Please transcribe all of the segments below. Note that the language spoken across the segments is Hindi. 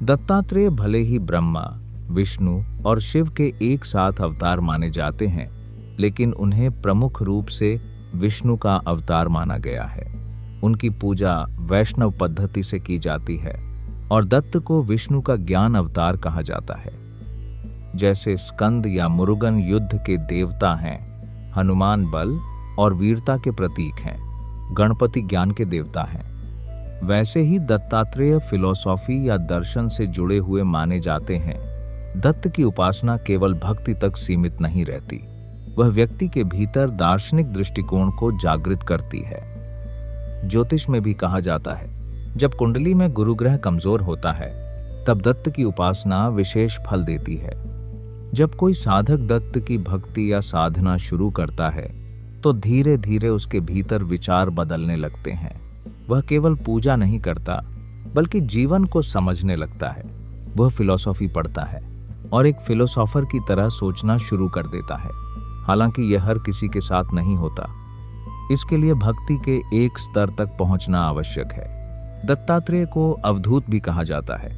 दत्तात्रेय भले ही ब्रह्मा, विष्णु और शिव के एक साथ अवतार माने जाते हैं, लेकिन उन्हें प्रमुख रूप से विष्णु का अवतार माना गया है। उनकी पूजा वैष्णव पद्धति से की जाती है और दत्त को विष्णु का ज्ञान अवतार कहा जाता है। जैसे स्कंद या मुरुगन युद्ध के देवता हैं, हनुमान बल और वीरता के प्रतीक हैं, गणपति ज्ञान के देवता हैं, वैसे ही दत्तात्रेय फिलॉसफी या दर्शन से जुड़े हुए माने जाते हैं। दत्त की उपासना केवल भक्ति तक सीमित नहीं रहती, वह व्यक्ति के भीतर दार्शनिक दृष्टिकोण को जागृत करती है। ज्योतिष में भी कहा जाता है, जब कुंडली में गुरु ग्रह कमजोर होता है तब दत्त की उपासना विशेष फल देती है। जब कोई साधक दत्त की भक्ति या साधना शुरू करता है तो धीरे धीरे उसके भीतर विचार बदलने लगते हैं। वह केवल पूजा नहीं करता बल्कि जीवन को समझने लगता है। वह फिलॉसफी पढ़ता है और एक फिलोसोफर की तरह सोचना शुरू कर देता है। हालांकि यह हर किसी के साथ नहीं होता, इसके लिए भक्ति के एक स्तर तक पहुंचना आवश्यक है। दत्तात्रेय को अवधूत भी कहा जाता है,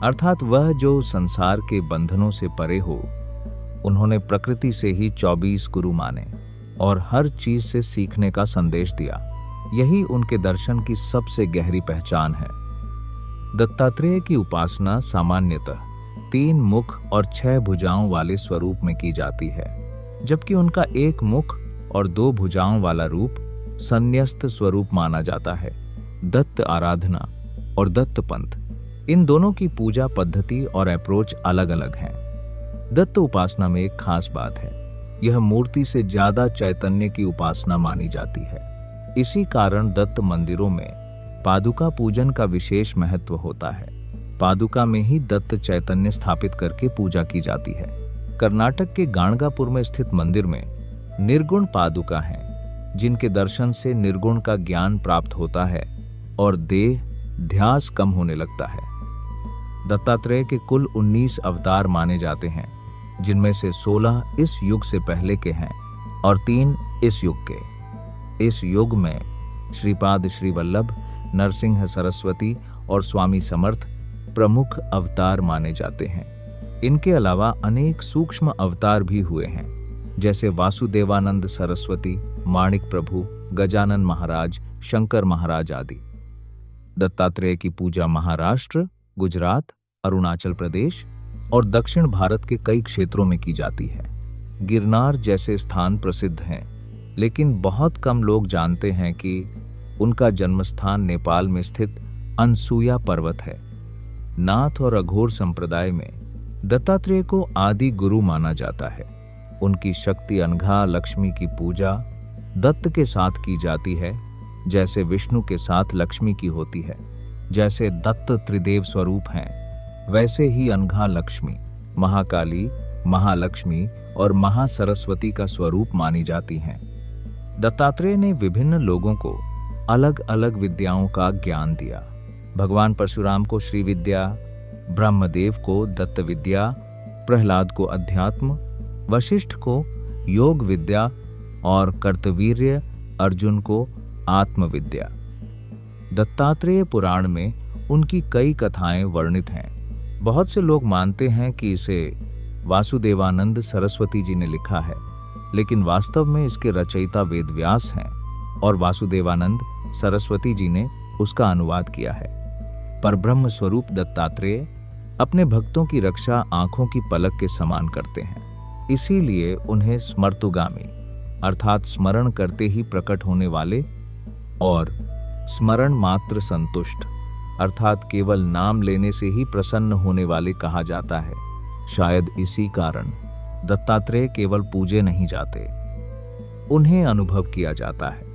अर्थात वह जो संसार के बंधनों से परे हो। उन्होंने प्रकृति से ही 24 गुरु माने और हर चीज से सीखने का संदेश दिया। यही उनके दर्शन की सबसे गहरी पहचान है। दत्तात्रेय की उपासना सामान्यतः 3 मुख और 6 भुजाओं वाले स्वरूप में की जाती है, जबकि उनका 1 मुख और 2 भुजाओं वाला रूप संन्यस्त स्वरूप माना जाता है। दत्त आराधना और दत्त पंथ, इन दोनों की पूजा पद्धति और अप्रोच अलग अलग हैं। दत्त उपासना में एक खास बात है, यह मूर्ति से ज्यादा चैतन्य की उपासना मानी जाती है। इसी कारण दत्त मंदिरों में पादुका पूजन का विशेष महत्व होता है। पादुका में ही दत्त चैतन्य स्थापित करके पूजा की जाती है। कर्नाटक के गाणगापुर में स्थित मंदिर में निर्गुण पादुका हैं, जिनके दर्शन से निर्गुण का ज्ञान प्राप्त होता है और देह ध्यास कम होने लगता है। दत्तात्रेय के कुल 19 अवतार माने जाते हैं, जिनमें से 16 इस युग से पहले के हैं और 3 इस युग के। इस युग में श्रीपाद श्री वल्लभ, नरसिंह सरस्वती और स्वामी समर्थ प्रमुख अवतार माने जाते हैं। इनके अलावा अनेक सूक्ष्म अवतार भी हुए हैं, जैसे वासुदेवानंद सरस्वती, माणिक प्रभु, गजानन महाराज, शंकर महाराज आदि। दत्तात्रेय की पूजा महाराष्ट्र, गुजरात, अरुणाचल प्रदेश और दक्षिण भारत के कई क्षेत्रों में की जाती है। गिरनार जैसे स्थान प्रसिद्ध हैं, लेकिन बहुत कम लोग जानते हैं कि उनका जन्मस्थान नेपाल में स्थित अनसुया पर्वत है। नाथ और अघोर संप्रदाय में दत्तात्रेय को आदि गुरु माना जाता है। उनकी शक्ति अनघा लक्ष्मी की पूजा दत्त के साथ की जाती है, जैसे विष्णु के साथ लक्ष्मी की होती है। जैसे दत्त त्रिदेव स्वरूप हैं, वैसे ही अनघा लक्ष्मी महाकाली, महालक्ष्मी और महासरस्वती का स्वरूप मानी जाती हैं। दत्तात्रेय ने विभिन्न लोगों को अलग अलग विद्याओं का ज्ञान दिया। भगवान परशुराम को श्री विद्या, ब्रह्मदेव को दत्त विद्या, प्रहलाद को अध्यात्म, वशिष्ठ को योग विद्या और कर्तवीर्य अर्जुन को आत्मविद्या। दत्तात्रेय पुराण में उनकी कई कथाएं वर्णित हैं। बहुत से लोग मानते हैं कि इसे वासुदेवानंद सरस्वती जी ने लिखा है, लेकिन वास्तव में इसके रचयिता वेदव्यास हैं और वासुदेवानंद सरस्वती जी ने उसका अनुवाद किया है। परब्रह्म स्वरूप दत्तात्रेय अपने भक्तों की रक्षा आंखों की पलक के समान करते हैं। इसीलिए उन्हें स्मर्तुगामी अर्थात स्मरण करते ही प्रकट होने वाले और स्मरण मात्र संतुष्ट अर्थात केवल नाम लेने से ही प्रसन्न होने वाले कहा जाता है। शायद इसी कारण दत्तात्रेय केवल पूजे नहीं जाते, उन्हें अनुभव किया जाता है।